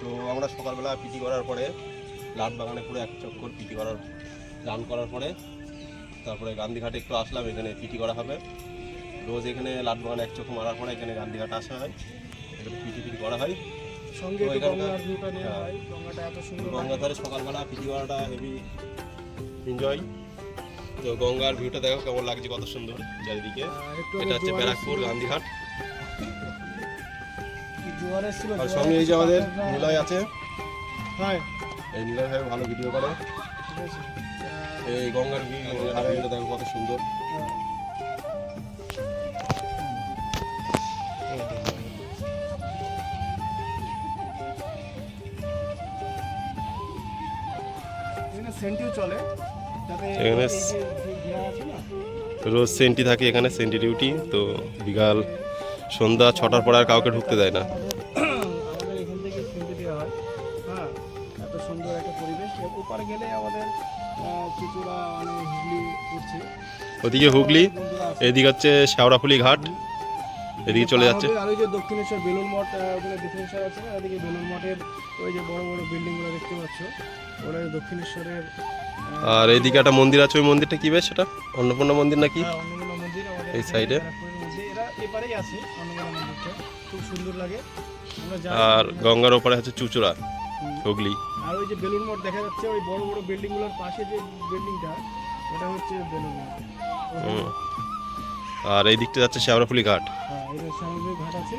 তো আমরা সকালবেলা পিটি করার পরে লাট বাগানে পুরো এক চক্কর পিটি করার রান করার পরে তারপরে গান্ধীঘাটে একটু আসলাম। এখানে পিটি করা হবে রোজ। এখানে লাট বাগানে এক চক্কর মারার পরে এখানে গান্ধীঘাট আসা হয়, এখানে পিটি করা হয়। সঙ্গে গঙ্গার ধারে সকালবেলা পিটি করাটা হেভি এনজয়। তো গঙ্গার ভিউটা দেখো কেমন লাগছে, কত সুন্দর চারিদিকে। এটা হচ্ছে ব্যারাকপুর গান্ধীঘাট। আর সঙ্গে এই যে আমাদের নিলয় আছে, এই নিলয় ভাই ভালো ভিডিও করে। এই গঙ্গার ভিউটা দেখো কত সুন্দর। এখানে রোজ সেন্টি থাকে, এখানে সেন্টি ডিউটি। তো বিকাল সন্ধ্যা 6টার পর আর কাউকে ঢুকতে দেয় না। আমাদের এখান থেকে সেন্টি দেওয়া হয়। হ্যাঁ, এত সুন্দর একটা পরিবেশ। ওপারে গেলে আমাদের চুচুড়া মানে হুগলি উঠছে, ওদিকে হুগলি, এদিকে হচ্ছে শেওড়াফুলি ঘাট, এদিকে চলে যাচ্ছে। আর ওই যে দক্ষিণেশ্বর বেলুন মঠ, ওখানে দক্ষিণেশ্বর আছে না, এদিকে বেলুন মঠের ওই যে বড় বড় বিল্ডিংগুলো দেখতে পাচ্ছ, ওরা দক্ষিণেশ্বরের। আর এইদিকে একটা মন্দির আছে, ওই মন্দিরটা কি বেশ, সেটা অন্নপূর্ণা মন্দির নাকি? অন্নপূর্ণা মন্দির আমাদের এই সাইডে। এরা এপারেই আছে অন্নপূর্ণা মন্দিরটা, খুব সুন্দর লাগে। আর গঙ্গার ওপারে আছে চুচুড়া হুগলি। আর ওই যে বেলুন মঠ দেখা যাচ্ছে, ওই বড় বড় বিল্ডিংগুলোর পাশে যে বিল্ডিংটা, ওটা হচ্ছে বেলুন মঠ। আর এই দিকটা যাচ্ছে শেওড়াফুলি ঘাট। হ্যাঁ, এটা শেওড়াফুলি ঘাট আছে।